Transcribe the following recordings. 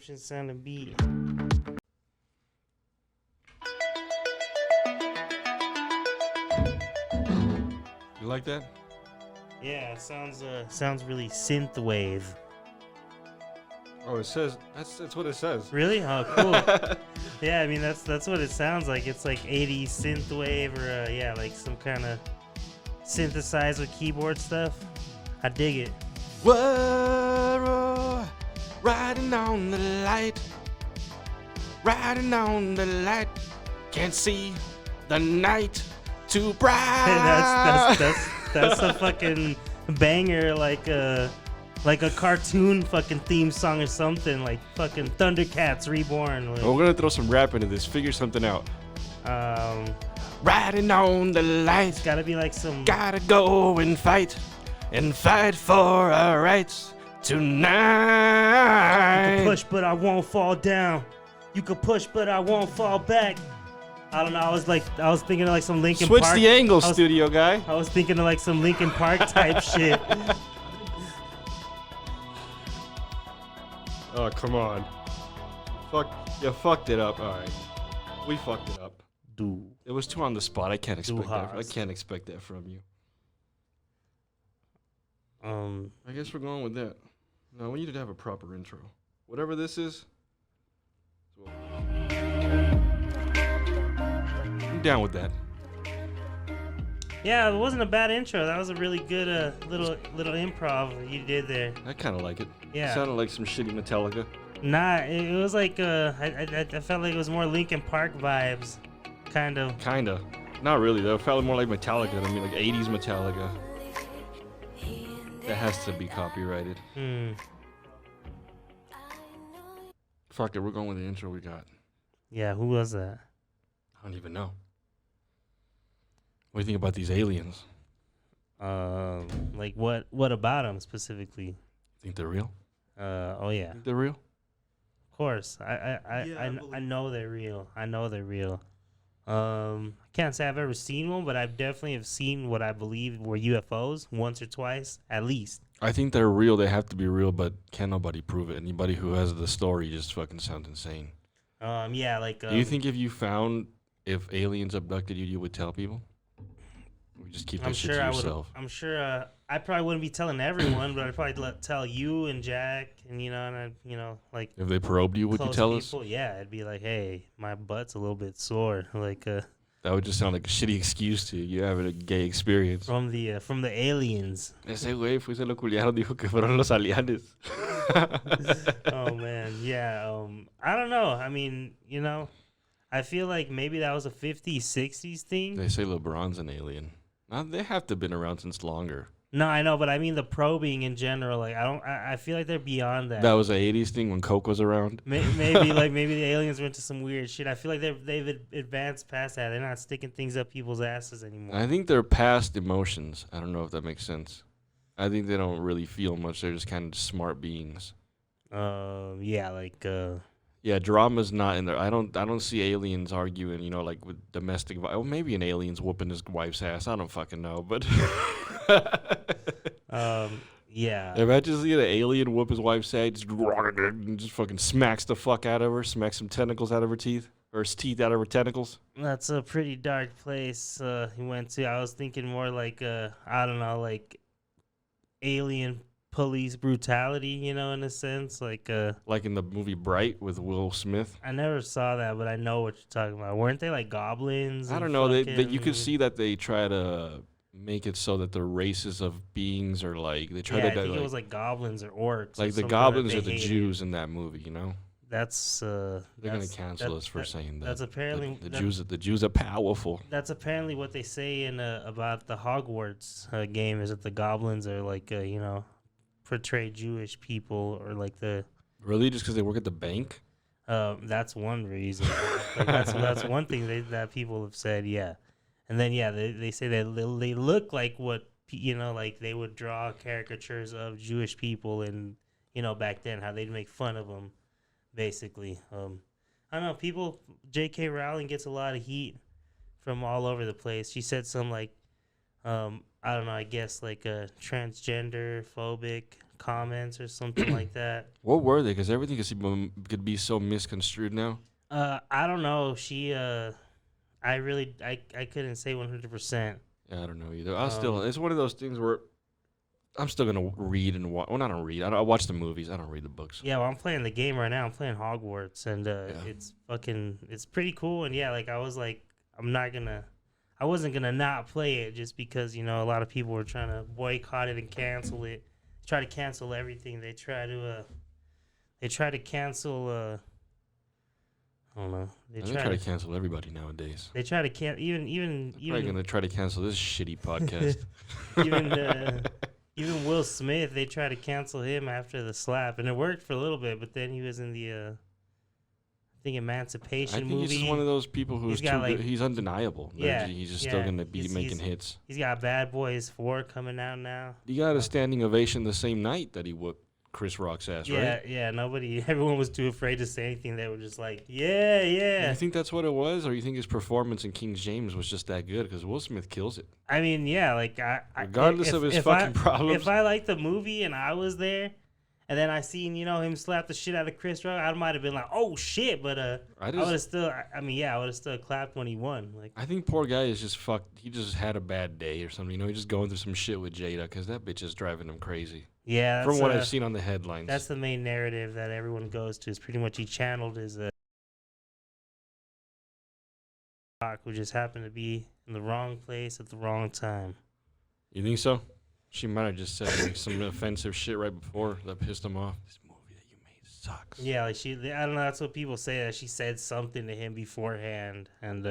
Egyptian sounding beat. You like that? Yeah, it sounds really synthwave. Oh, it says that's what it says. Really? Oh, cool. Yeah, I mean that's what it sounds like. It's like 80s synthwave or yeah, like some kind of synthesized with keyboard stuff. I dig it. Whoa, riding on the light, riding on the light, can't see the night too bright. That's a fucking banger, like a cartoon fucking theme song or something, like fucking Thundercats Reborn. Like, We're gonna throw some rap into this. Figure something out. Riding on the light, it's gotta be like some. gotta go and fight for our rights tonight. You can push, but I won't fall down. You can push, but I won't fall back. I don't know. I was thinking of like some Linkin Switch Park. the angle, studio guy. I was thinking of like some Linkin Park type shit. Oh, come on. You fucked it up. All right. We fucked it up. Dude. It was too on the spot. I can't expect that. I Has. can't expect that from you. I guess we're going with that. No, we need to have a proper intro. Whatever this is. I'm down with that. Yeah, it wasn't a bad intro. That was a really good little improv you did there. I kind of like it. Yeah. It sounded like some shitty Metallica. Nah, it was like I felt like it was more Linkin Park vibes, kind of. Kinda. Not really though. It felt more like Metallica than me, like 80s Metallica. That has to be copyrighted. Fuck it, we're going with the intro we got. Yeah, who was that? I don't even know. What do you think about these aliens? Like what about them specifically? Think they're real? Oh yeah, Think they're real? of course. I know they're real. I know they're real. Can't say I've ever seen one, but I definitely have seen what I believe were UFOs once or twice, at least. I think they're real. They have to be real, but can't nobody prove it. Anybody who has the story just fucking sounds insane. Yeah, like. Do you think if aliens abducted you, you would tell people? Or just keep that shit to yourself? I'm sure I probably wouldn't be telling everyone, but I'd probably tell you and Jack, and like. If they probed you, would you tell us? Yeah, it'd be like, hey, my butt's a little bit sore, like. That would just sound like a shitty excuse to you having a gay experience. From the aliens. Ese güey fue se lo culiaron, dijo que fueron los aliens. Oh man, yeah. I don't know. I mean, I feel like maybe that was a 50s, 60s thing. They say LeBron's an alien. Now, they have to have been around since longer. No, I know, but I mean the probing in general. Like, I feel like they're beyond that. That was an 80s thing when Coke was around. Maybe the aliens went to some weird shit. I feel like they've advanced past that. They're not sticking things up people's asses anymore. I think they're past emotions. I don't know if that makes sense. I think they don't really feel much. They're just kind of smart beings. Yeah, like. Yeah, drama's not in there. I don't see aliens arguing, like with domestic violence. Oh, maybe an alien's whooping his wife's ass. I don't fucking know, but yeah. Imagine seeing an alien whoop his wife's ass, just fucking smacks the fuck out of her, smacks some tentacles out of her teeth, or his teeth out of her tentacles. That's a pretty dark place he went to. I was thinking more like I don't know, like alien police brutality, in a sense, like in the movie Bright with Will Smith. I never saw that, but I know what you're talking about. Weren't they like goblins? I don't know. You could see that they try to make it so that the races of beings are like they try to. I think it was like goblins or orcs. Like the goblins are the Jews in that movie, That's they're gonna cancel us for saying that. That's apparently the Jews are powerful. That's apparently what they say in about the Hogwarts game, is that the goblins are like portray Jewish people, or like the really just because they work at the bank. That's one reason. Like that's one thing that people have said. Yeah, and then they say that they look like what like they would draw caricatures of Jewish people, and back then how they'd make fun of them, basically. I don't know. People. J.K. Rowling gets a lot of heat from all over the place. She said some like I don't know, I guess like a transgender phobic comments or something like that. What were they? Because everything could be so misconstrued now. I don't know. I couldn't say 100%. Yeah, I don't know either. It's one of those things where I'm still gonna read and watch. Well, I don't read. I watch the movies. I don't read the books. Yeah, well, I'm playing the game right now. I'm playing Hogwarts, and it's pretty cool. And yeah, like I wasn't gonna not play it just because a lot of people were trying to boycott it and cancel it. Try to cancel everything. They try to cancel. I don't know. They try to cancel everybody nowadays. They try to even. Probably gonna try to cancel this shitty podcast. Even Will Smith, they tried to cancel him after the slap, and it worked for a little bit. But then he was in the, I think, Emancipation movie. He's just one of those people who's too good. He's undeniable. Yeah, he's just still gonna be making hits. He's got Bad Boys 4 coming out now. He got a standing ovation the same night that he whooped Chris Rock's ass, right? Yeah. Everyone was too afraid to say anything. They were just like, yeah. You think that's what it was, or you think his performance in King James was just that good? Because Will Smith kills it. I mean, yeah, like regardless of his fucking problems. If I liked the movie and I was there, and then I seen him slap the shit out of Chris Rock, I might have been like, oh shit, but I would have still. I would have still clapped when he won. Like, I think poor guy is just fucked. He just had a bad day or something. He's just going through some shit with Jada because that bitch is driving him crazy. Yeah, from what I've seen on the headlines. That's the main narrative that everyone goes to. Is pretty much he channeled his who just happened to be in the wrong place at the wrong time. You think so? She might have just said some offensive shit right before that pissed him off. This movie that you made sucks. Yeah, like I don't know. That's what people say, that she said something to him beforehand, and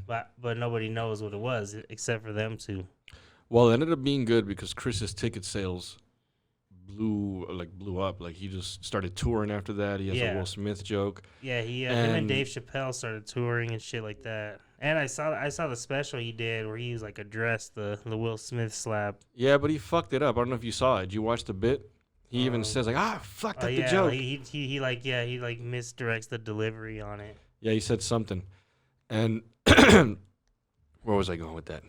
but nobody knows what it was except for them two. Well, it ended up being good because Chris's ticket sales blew up. Like, he just started touring after that. He has a Will Smith joke. Yeah, him and Dave Chappelle started touring and shit like that. And I saw the special he did where he was like addressed the Will Smith slap. Yeah, but he fucked it up. I don't know if you saw it. Did you watch the bit? He even says like, fucked up the joke. He misdirects the delivery on it. Yeah, he said something. And where was I going with that?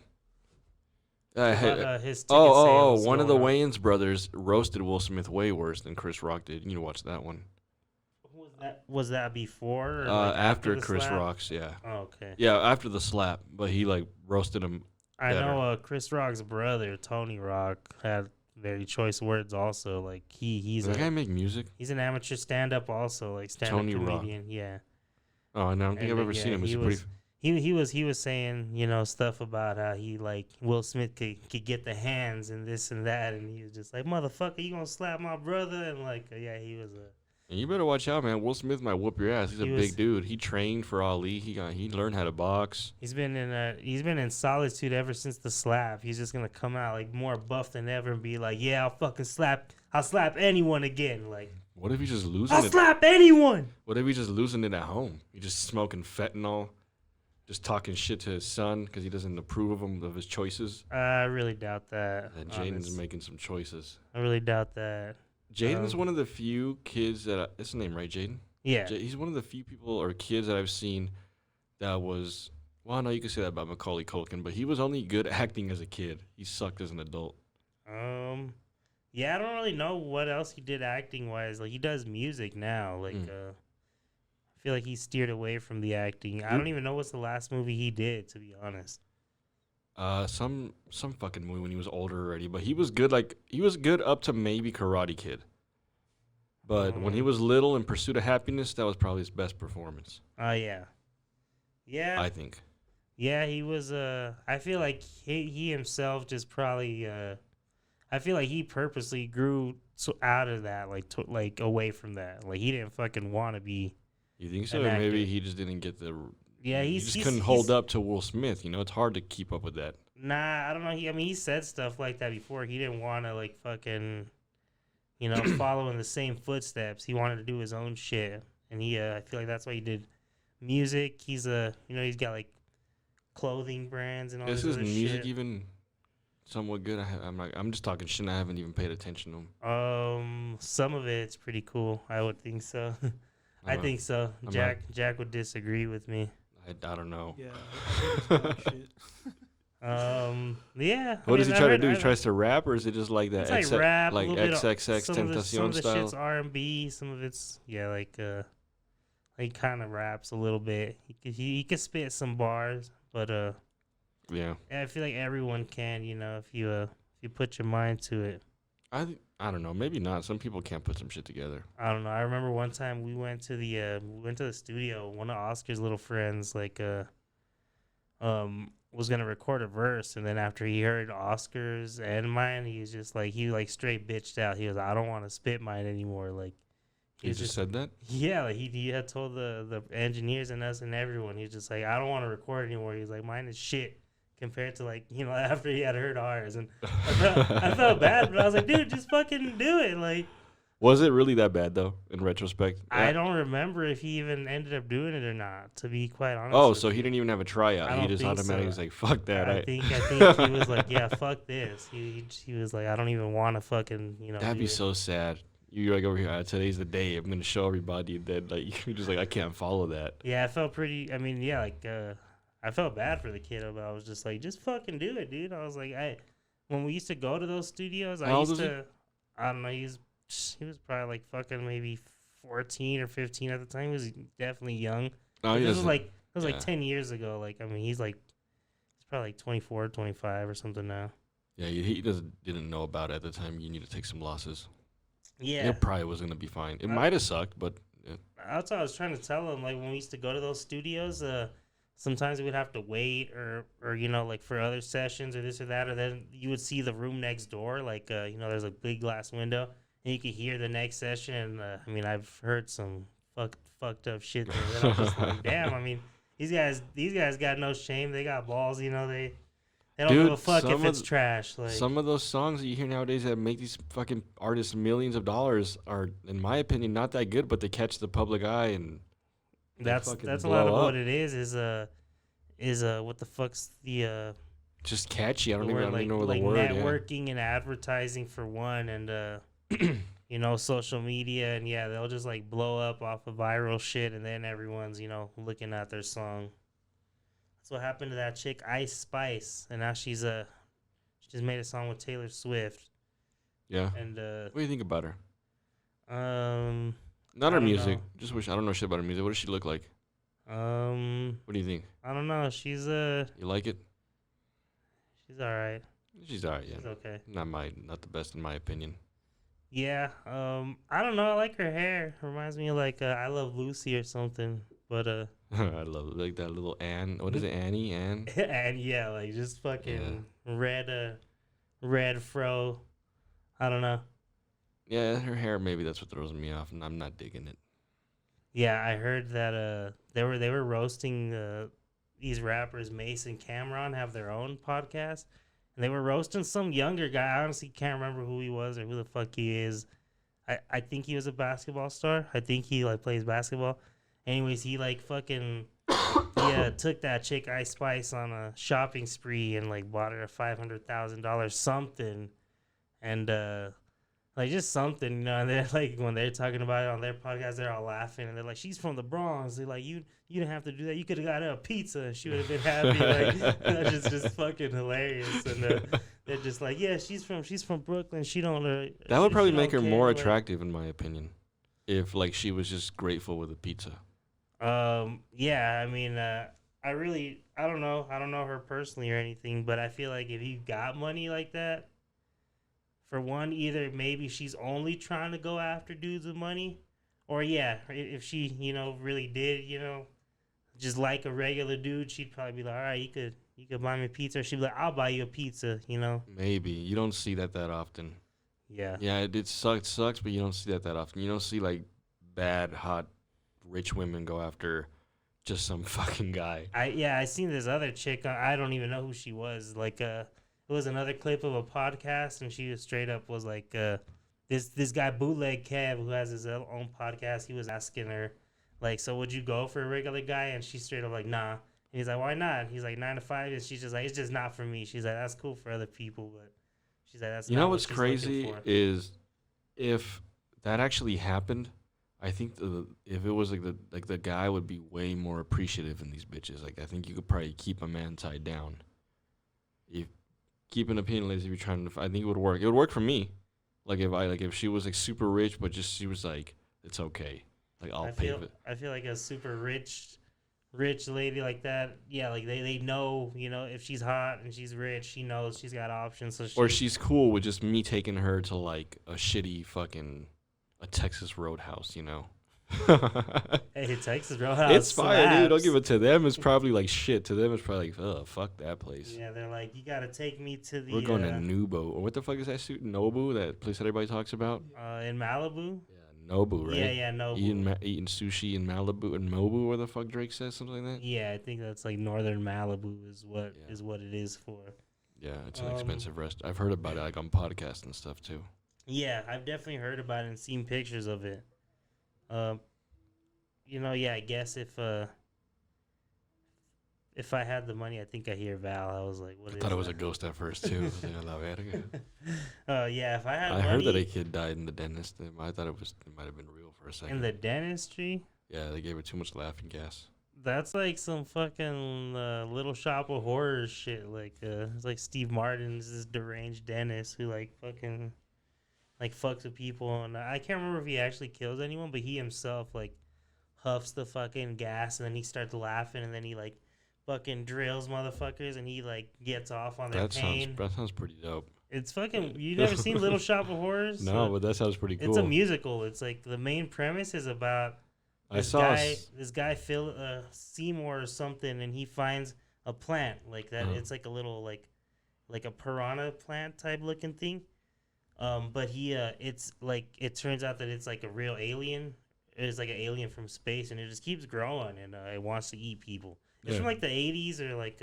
His sales one of the Wayans brothers roasted Will Smith way worse than Chris Rock did. You need to watch that one. Was that before or after Chris slap? Rock's, yeah. Oh, okay. Yeah, after the slap, but he roasted him better. I know Chris Rock's brother, Tony Rock, had very choice words also. Like he's Does that guy make music? He's an amateur stand-up also, like stand-up Tony comedian. Rock. Yeah. Oh, I don't think I've ever seen him. He was saying, stuff about how he Will Smith could get the hands and this and that, and he was just like, motherfucker, you gonna slap my brother? And he was a. And you better watch out, man. Will Smith might whoop your ass. He's a big dude. He trained for Ali. He learned how to box. He's been in solitude ever since the slap. He's just gonna come out more buff than ever and be like, yeah, I'll slap anyone again. Like, what if he's just losing I'll slap anyone. What if he's just losing it at home? He's just smoking fentanyl. Just talking shit to his son because he doesn't approve of his choices. I really doubt that. And Jaden's making some choices. I really doubt that. Jaden's one of the few kids that that's his name, right, Jaden? Yeah. He's one of the few people or kids that I've seen that was. Well, no, you can say that about Macaulay Culkin, but he was only good acting as a kid. He sucked as an adult. Yeah, I don't really know what else he did acting wise. Like, he does music now. I feel like he steered away from the acting. I don't even know what's the last movie he did, to be honest. Some fucking movie when he was older already, but he was good. He was good up to maybe Karate Kid. But when he was little in Pursuit of Happiness, that was probably his best performance. Yeah. I think. Yeah, he was. I feel like he himself just probably. I feel like he purposely grew out of that, away from that. Like, he didn't fucking want to be. You think so? Or maybe he just didn't get the. Yeah, he just couldn't hold up to Will Smith. It's hard to keep up with that. Nah, I don't know. He said stuff like that before. He didn't want to fucking, follow in the same footsteps. He wanted to do his own shit, and I feel like that's why he did music. He's he's got clothing brands and all this other shit. Is music even somewhat good? I'm just talking shit. I haven't even paid attention to him. Some of it's pretty cool. I would think so. I think so. Jack would disagree with me. I don't know. Yeah. I think it's shit. Yeah. I What does mean, he try to do? He tries to rap, or is it just like that it's like rap, a like little bit of XXX some Tentacion of the shit's style? R&B, some of it's like kind of raps a little bit. He could spit some bars, but Yeah. I feel like everyone can, if you put your mind to it. I don't know. Maybe not. Some people can't put some shit together. I don't know. I remember one time we went to the studio. One of Oscar's little friends was gonna record a verse, and then after he heard Oscar's and mine, he was just like he like straight bitched out. He was like, I don't want to spit mine anymore. Like he He was just just said that. yeah, like he had told the engineers and us and everyone. He was just like, I don't want to record anymore. He was like, mine is shit compared to like after he had heard ours, and I felt bad, but I was like, dude, just fucking do it. Like Was it really that bad though? In retrospect, I don't remember if he even ended up doing it or not. To be quite honest. Oh, with so he you. didn't even have a tryout. I He don't just think automatically so. was like, "Fuck that." I think he was like, yeah, fuck this. He was like, I don't even want to fucking That'd do be it. so sad. You're like over here. Today's the day. I'm gonna show everybody that like you're just like I can't follow that. Yeah, I felt pretty. I mean, yeah, I felt bad for the kid, but I was just like, just fucking do it, dude. I was like, when we used to go to those studios, How old was he? I don't know, he was probably like fucking maybe 14 or 15 at the time. He was definitely young. Oh, But he this was doesn't. like Yeah. 10 years ago. Like, I mean, he's probably like 24, 25 or something now. Yeah, he didn't know about it at the time. You need to take some losses. Yeah. It probably was gonna be fine. It Uh, might have sucked, but That's what I was trying to tell him. Like when we used to go to those studios, sometimes we'd have to wait or like for other sessions or this or that, or then you would see the room next door. Like there's a big glass window, and you could hear the next session. And I mean, I've heard some fucked up shit there. That I'm just like, damn. I mean, these guys got no shame. They got balls. They don't Dude, give a fuck if some of it's trash. Like some of those songs that you hear nowadays that make these fucking artists millions of dollars are, in my opinion, not that good, but they catch the public eye and they that's fucking a lot of blow what up. it is what the fuck's the Just catchy. I don't the even, I word, don't even know like the word. Yeah. networking and advertising for one, and social media, and yeah, they'll just like blow up off of viral shit, and then everyone's looking at their song. That's what happened to that chick Ice Spice, and now she just made a song with Taylor Swift, Yeah. and What do you think about her? um Not I her don't music. know. Just wish I don't know shit about her music. What does she look like? What do you think? I don't know. She's You like it? all right. She's alright. Yeah. She's okay. Not the best in my opinion. Yeah. I don't know. I like her hair. Reminds me of like I Love Lucy or something. But I love it. Like that little Anne. What is it? Annie? Anne? and yeah, like just fucking red fro. I don't know. Yeah, her hair. Maybe that's what throws me off, and I'm not digging it. Yeah, I heard that they were roasting these rappers. Mace and Cameron have their own podcast, and they were roasting some younger guy. I honestly can't remember who he was or who the fuck he is. I think he was a basketball star. I think he like plays basketball. Anyways, he like fucking took that chick Ice Spice on a shopping spree and like bought her a $500,000 something, and like just something, and they're like when they're talking about it on their podcast, they're all laughing and they're like, "She's from the Bronx." They're like, "You didn't have to do that. You could have got her a pizza. And she would have been happy." Like that's just fucking hilarious. And they're just like, "Yeah, she's from Brooklyn. She don't." That would probably she make her don't more care." Like, attractive, in my opinion, if like she was just grateful with a pizza. yeah. I mean, I don't know. I don't know her personally or anything, but I feel like if you got money like that. For one, either maybe she's only trying to go after dudes with money, or yeah, if she, really did, just like a regular dude, she'd probably be like, all right, you could buy me a pizza. Or she'd be like, I'll buy you a pizza, Maybe you don't see that often. Yeah. Yeah, it sucks, but you don't see that often. You don't see like bad, hot, rich women go after just some fucking guy. I seen this other chick. I don't even know who she was. Like, it was another clip of a podcast, and she was straight up was like, this guy Bootleg Kev, who has his own podcast, he was asking her, like, so would you go for a regular guy? And she's straight up like, nah. And he's like, why not? He's like 9 to 5, and she's just like, it's just not for me. She's like, that's cool for other people, but she's like, that's You not know what what's she's looking crazy for. is if that actually happened, I think if it was like the guy would be way more appreciative in these bitches. Like I think you could probably keep a man tied down. if keeping opinionless if you're trying to. I think it would work. It would work for me. Like if she was like super rich, but just she was like, it's okay. Like I'll pay it. I feel like a super rich lady like that. Yeah, like they know, if she's hot and she's rich, she knows she's got options. So Or she's cool with just me taking her to like a shitty fucking a Texas Roadhouse, Hey, Texas Roadhouse. It's fire, dude. Don't slaps. give it to them. It's probably like shit. To them, it's probably like, fuck that place. Yeah, they're like, you gotta take me to the. We're going to Nubo. Or what the fuck is that suit? Nobu, that place that everybody talks about? In Malibu. Yeah, Nobu, right? Yeah, Nobu. Eating sushi in Malibu and Mobu, where the fuck Drake says something like that? Yeah, I think that's like Northern Malibu is what it is for. Yeah, it's an expensive restaurant. I've heard about it like on podcasts and stuff too. Yeah, I've definitely heard about it and seen pictures of it. I guess if I had the money, I think I hear Val. I was like, what I is thought it was that? a ghost at first too. I was like, "La verga." Yeah, if I had I money. heard that a kid died in the dentist. I thought it might have been real for a second. In the dentistry? Yeah, they gave her too much laughing gas. That's like some fucking Little Shop of Horrors shit. Like, it's like Steve Martin's this deranged dentist who like fucking like fucks with people, and I can't remember if he actually kills anyone, but he himself like huffs the fucking gas, and then he starts laughing, and then he like fucking drills motherfuckers, and he like gets off on their pain. That sounds pretty dope. It's fucking. You never seen Little Shop of Horrors? No, but that sounds pretty cool. It's a musical. It's like the main premise is about this guy Phil Seymour or something, and he finds a plant like that. It's like a little like a piranha plant type looking thing. But it's like it turns out that it's like a real alien. It's like an alien from space, and it just keeps growing, and it wants to eat people. It's from like the 80s or like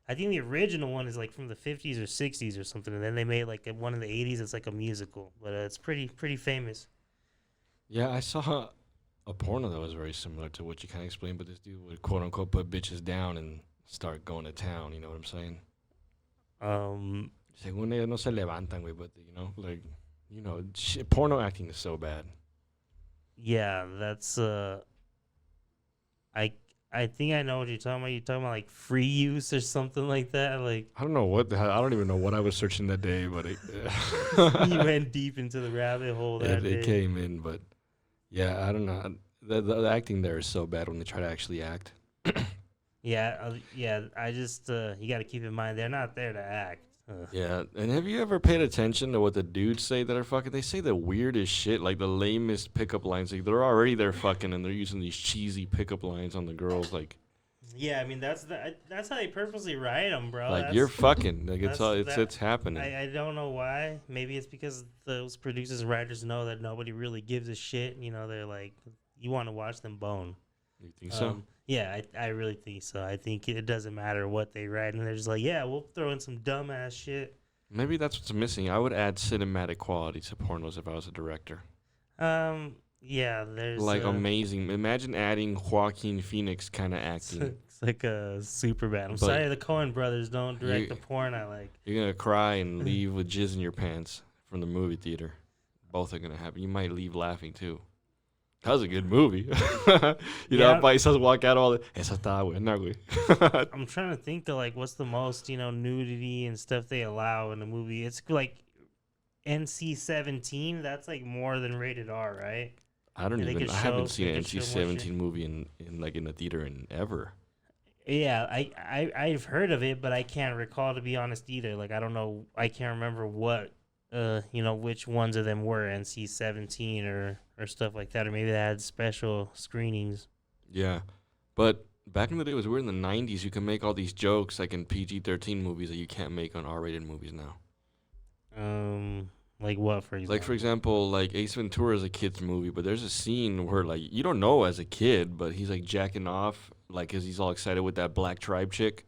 I think the original one is like from the 50s or 60s or something, and then they made like one in the 80s. It's like a musical, but it's pretty famous. Yeah, I saw a porno that was very similar to what you kind of explained, but this dude would quote unquote put bitches down and start going to town. You know what I'm saying? Según ellos no se levantan, güey, but porno acting is so bad. Yeah, that's I think I know what you're talking about. You're talking about like free use or something like that. Like I don't know what the hell. I don't even know what I was searching that day, but you went deep into the rabbit hole that day. It came in, but yeah, I don't know. The acting there is so bad when they try to actually act. Yeah. I just you got to keep in mind they're not there to act. Yeah, and have you ever paid attention to what the dudes say that are fucking? They say the weirdest shit, like the lamest pickup lines. Like they're already there fucking, and they're using these cheesy pickup lines on the girls. Like, yeah, I mean that's how they purposely write them, bro. Like you're fucking. Like it's happening. I don't know why. Maybe it's because those producers and writers know that nobody really gives a shit. They're like, you want to watch them bone. You think so? Yeah, I really think so. I think it doesn't matter what they write, and they're just like, yeah, we'll throw in some dumbass shit. Maybe that's what's missing. I would add cinematic quality to pornos if I was a director. Yeah, there's like amazing. Imagine adding Joaquin Phoenix kind of acting. It's like a super bad. I'm sorry, the Coen brothers don't direct the porn I like. You're gonna cry and leave with jizz in your pants from the movie theater. Both are gonna happen. You might leave laughing too. That was a good movie. Everybody says walk out all the. Esa estaba buena, güey. I'm trying to think of like what's the most nudity and stuff they allow in a movie. It's like NC-17. That's like more than rated R, right? I haven't seen an NC-17 movie in the theater in ever. Yeah, I've heard of it, but I can't recall, to be honest, either. Like I don't know. I can't remember what which ones of them were NC-17 or stuff like that, or maybe they had special screenings. Yeah, but back in the day, it was weird. In the 90s, you can make all these jokes like in PG-13 movies that you can't make on R-rated movies now. Like what, for example? Like, for example, like Ace Ventura is a kid's movie, but there's a scene where, like, you don't know as a kid, but he's, like, jacking off, like, because he's all excited with that black tribe chick.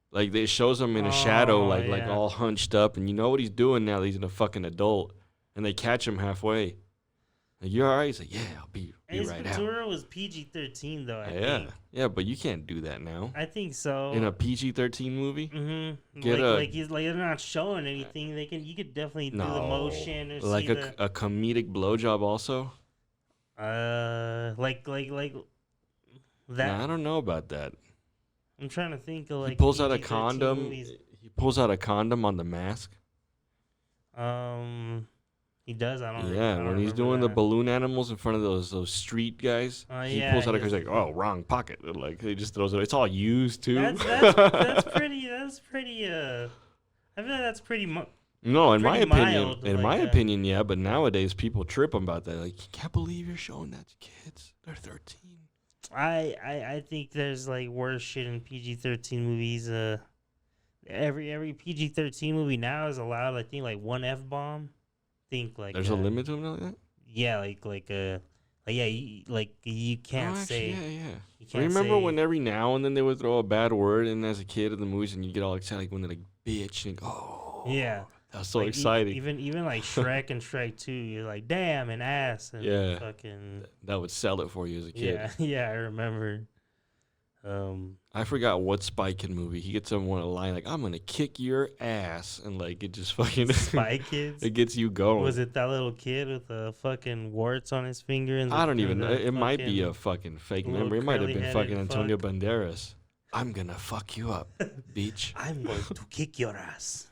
Like, it shows him in a shadow, like all hunched up, and you know what he's doing now that he's a fucking adult, and they catch him halfway. Like, you all right? He's like, yeah, I'll be Ace right Ventura out. was PG-13, though, I think. Yeah, but you can't do that now. I think so. In a PG-13 movie? Mm-hmm. He's they're not showing anything. You could definitely do the motion or like see a comedic blowjob also? like that. Nah, I don't know about that. I'm trying to think of like he pulls out a PG-13 condom. movies. He pulls out a condom on the mask. He does. I don't. Yeah, I don't when he's remember doing the that. balloon animals in front of those street guys, he Yeah, pulls out a he's like, oh, wrong pocket. And, like he just throws it. It's all used too. That's pretty. That's pretty. I feel like that's pretty. No, in my pretty opinion, mild, in like, my opinion, yeah. But nowadays, people trip about that. Like, you can't believe you're showing that to kids. They're 13. I think there's like worse shit in PG-13 movies. Every PG-13 movie now is allowed, I think, like one F-bomb. Think like There's a limit to them like that. Yeah, you can't say. Yeah. You can't Remember say, when every now and then they would throw a bad word in as a kid in the movies, and you get all excited like when they're like bitch and yeah, that's so like, exciting. Even like Shrek and Shrek 2, you're like damn and ass and Yeah. fucking. That would sell it for you as a kid. Yeah, I remember. I forgot what Spy Kid movie. He gets someone a line like, I'm gonna kick your ass, and like it just fucking Spy Kids. it gets you going. Was it that little kid with the fucking warts on his finger? And I don't even know. It might be a fucking fake memory. It might have been fucking Antonio Banderas. I'm gonna fuck you up, bitch. I'm going to kick your ass.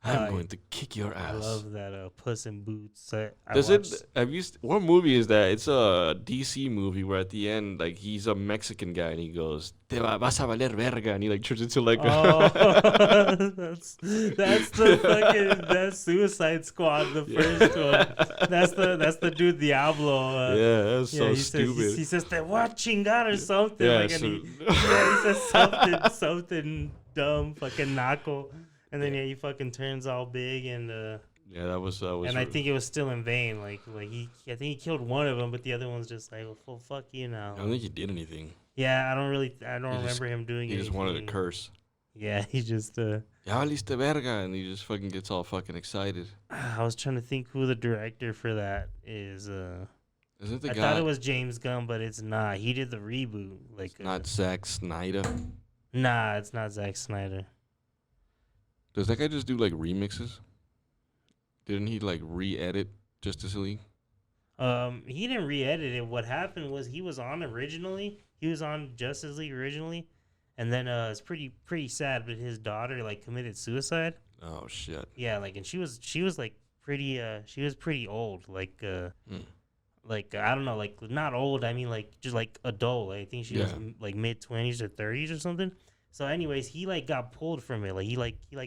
I'm going to kick your ass. I love that Puss in Boots. What movie is that? It's a DC movie where at the end, like, he's a Mexican guy and he goes, Te vas a valer verga, and he like turns into like that's Suicide Squad, the first one. That's the dude Diablo. That's so stupid. He says te voy a chingar or something. Yeah, like, he says something dumb, fucking knuckle. And then he fucking turns all big and yeah, that was and I think it was still in vain. I think he killed one of them, but the other one's just like, well, fuck you now. I don't think he did anything. Yeah, I don't remember him doing it. He just wanted to curse. Yeah, he just Ya valiste verga, and he just fucking gets all fucking excited. I was trying to think who the director for that is. Is it the I guy? thought it was James Gunn, but it's not. He did the reboot. Like not Zack Snyder. Nah, it's not Zack Snyder. Does that guy just do like remixes? Didn't he like re-edit Justice League? He didn't re-edit it. What happened was he was on originally. He was on Justice League originally, and then it's pretty sad. But his daughter like committed suicide. Oh shit. Yeah, like, and she was like pretty old. Like like I don't know, like not old. I mean like just like adult. I think she was like mid-20s or 30s or something. So anyways, he like got pulled from it. Like he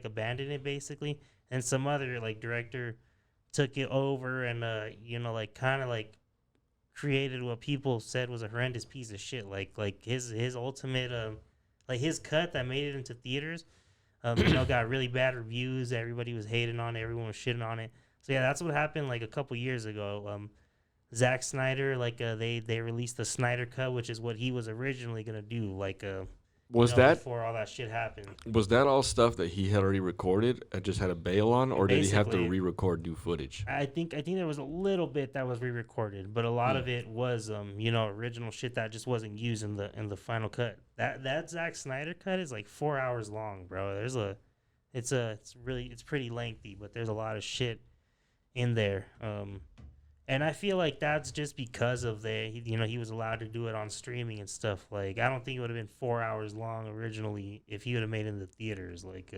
abandoned it basically, and some other like director took it over and like kind of like created what people said was a horrendous piece of shit. Like his ultimate like his cut that made it into theaters, got really bad reviews. Everybody was hating on it. Everyone was shitting on it. So yeah, that's what happened like a couple years ago. Zack Snyder, like they released the Snyder cut, which is what he was originally gonna do. Like before all that shit happened. Was that all stuff that he had already recorded and just had a bail on, or did he have to re-record new footage? I think there was a little bit that was re-recorded, but a lot of it was original shit that just wasn't used in the final cut. That Zack Snyder cut is like 4 hours long, bro. It's pretty lengthy, but there's a lot of shit in there. And I feel like that's just because of he was allowed to do it on streaming and stuff. Like, I don't think it would have been 4 hours long originally if he would have made it in the theaters. Like,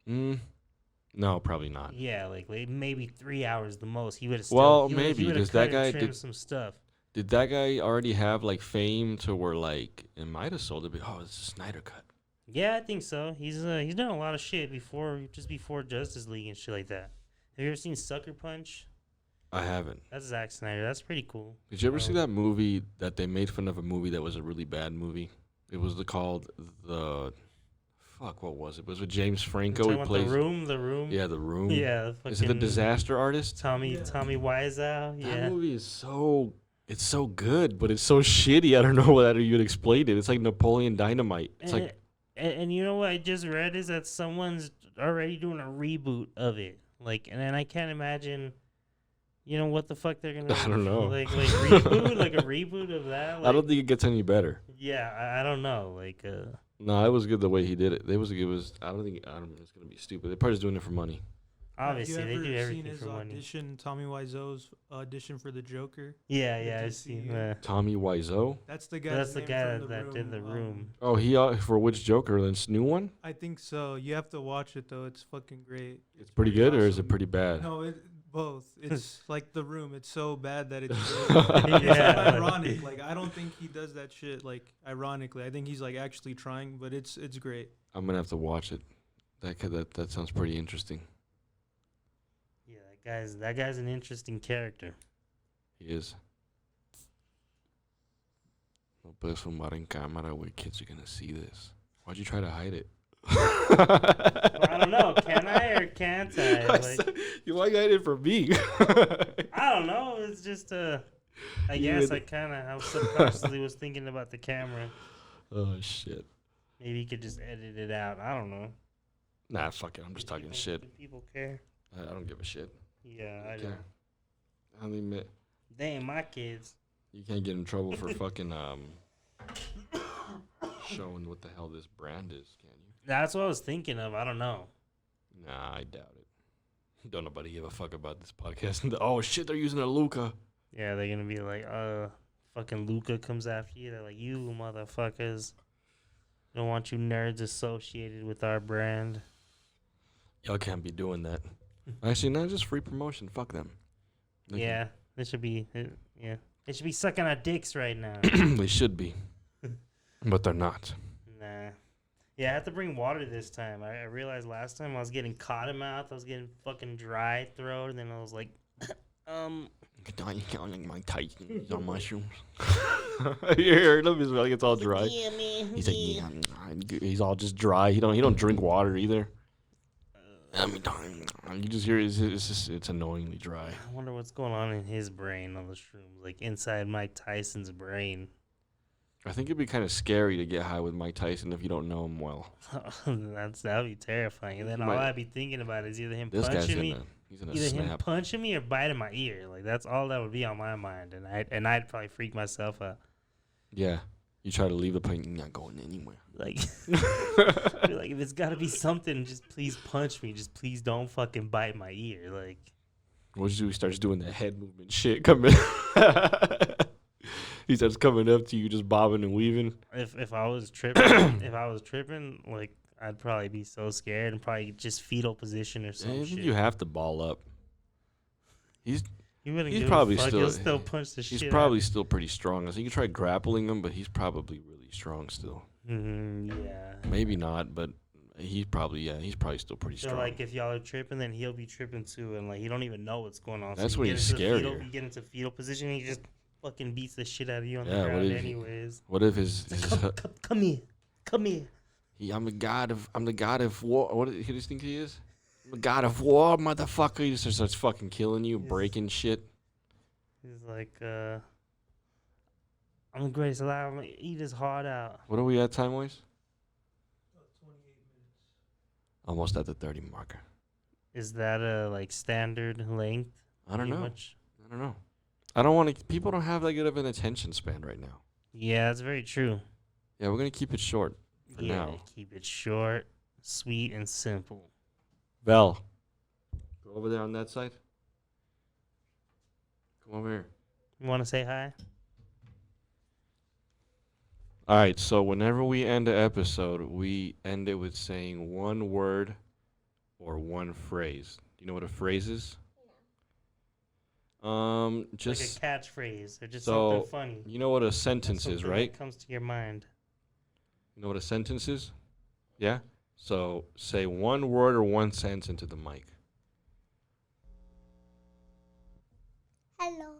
no, probably not. Yeah, like maybe 3 hours the most. He would have. Well, maybe does that guy did some stuff? Did that guy already have like fame to where like it might have sold a bit? Oh, it's a Snyder cut. Yeah, I think so. He's done a lot of shit before Justice League and shit like that. Have you ever seen Sucker Punch? I haven't. That's Zack Snyder. That's pretty cool. Did you ever see that movie that they made fun of a movie that was a really bad movie? It was called the... Fuck, what was it? It was with James Franco. He plays... The Room? Yeah, The Room. Yeah. Is it The Disaster Artist? Tommy Wiseau? Yeah. That movie is so... It's so good, but it's so shitty. I don't know how you'd explain it. It's like Napoleon Dynamite. It's and you know what I just read is that someone's already doing a reboot of it. Like, and then I can't imagine... what the fuck they're gonna? I don't know. Like reboot, like a reboot of that. Like, I don't think it gets any better. Yeah, I don't know. Like, no, it was good the way he did it. I don't think it's gonna be stupid. They're probably just doing it for money. Obviously, they do Have you ever seen everything his for money. audition? Tommy Wiseau's audition for the Joker. Yeah, The yeah, I've seen DCU? that. Tommy Wiseau. That's the guy. That's the name guy from that did the room. Oh, he for which Joker? This new one? I think so. You have to watch it though. It's fucking great. It's pretty good, or is it awesome. pretty bad? No, both. It's like The Room. It's so bad that it's Yeah. ironic. Like I don't think he does that shit like ironically. I think he's like actually trying, but it's great. I'm gonna have to watch it. That sounds pretty interesting. Yeah, that guy's an interesting character. He is. No puedes fumar en cámara, where kids are gonna see this. Why'd you try to hide it? Well, I don't know. Can I or can't I? Like, You like hide it from me? I don't know. It's just I guess I subconsciously was thinking about the camera. Oh shit. Maybe you could just edit it out. I don't know. Nah, fuck it. I'm just talking shit. Do people care? I don't give a shit. Yeah, I Okay. do. I mean, They ain't my kids. you can't get in trouble for fucking showing what the hell this brand is, can you? That's what I was thinking of. I don't know. Nah, I doubt it. Don't nobody give a fuck about this podcast. Oh shit, they're using a Luca. Yeah, they're gonna be like, fucking Luca comes after you. They're like, you motherfuckers. Don't want you nerds associated with our brand. Y'all can't be doing that. Actually, no, just free promotion. Fuck them. They Yeah, they should be. Yeah, they should be sucking our dicks right now. they should be, but they're not. Nah. Yeah, I had to bring water this time. I realized last time I was getting cotton mouth. I was getting fucking dry throat, and then I was like, My Tyson on mushrooms. You heard him? He's like it's all dry. Yeah, man. He's like, yeah, he's all just dry. He don't drink water either. I mean, you just hear it's annoyingly dry. I wonder what's going on in his brain on the shrooms, like inside Mike Tyson's brain. I think it'd be kind of scary to get high with Mike Tyson if you don't know him well. That'd be terrifying. And then all I'd be thinking about is either him This guy's punching me, he's in a either him snap. punching me or biting my ear. Like that's all that would be on my mind, and I'd probably freak myself out. Yeah, you try to leave the plane, you're not going anywhere. Like, be like if it's got to be something, just please punch me. Just please don't fucking bite my ear. Like, What you do? He starts doing the head movement shit. Coming. He starts coming up to you, just bobbing and weaving. if I was tripping, like I'd probably be so scared and probably just fetal position or I some think shit. you have to ball up. He wouldn't he's give probably a fuck. still- He'll still punch the shit. He's probably still pretty strong. I think you try grappling him, but he's probably really strong still. Yeah. Maybe not, but he's probably still pretty So strong. like if y'all are tripping, then he'll be tripping too, and like he don't even know what's going on. That's so when you he's get into scarier. You get into fetal position, and he just fucking beats the shit out of you on Yeah, the what ground, if- anyways. What if his It's like, come here, come here. I'm the god of war. What do you think he is? I'm the god of war, motherfucker. He just starts fucking killing you, Yes. breaking shit. He's like, I'm the greatest alive. I'm gonna eat his heart out. What are we at time wise? 28 minutes. Almost at the 30 marker. Is that a like standard length? I don't Pretty know. much? I don't know. I don't want to. People don't have that good of an attention span right now. Yeah, that's very true. Yeah, we're gonna keep it short for Yeah, now. keep it short, sweet, and simple. Val, go over there on that side. Come over here. You want to say hi? All right. So whenever we end an episode, we end it with saying one word or one phrase. Do you know what a phrase is? Just like a catchphrase or just so something funny. you know what a sentence is, Something right? that comes to your mind. You know what a sentence is? Yeah? So say one word or one sentence into the mic. Hello.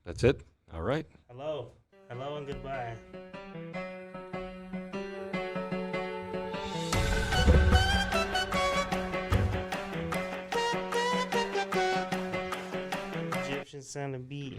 That's it? All right. Hello. Hello and goodbye. Egyptian sounding beat.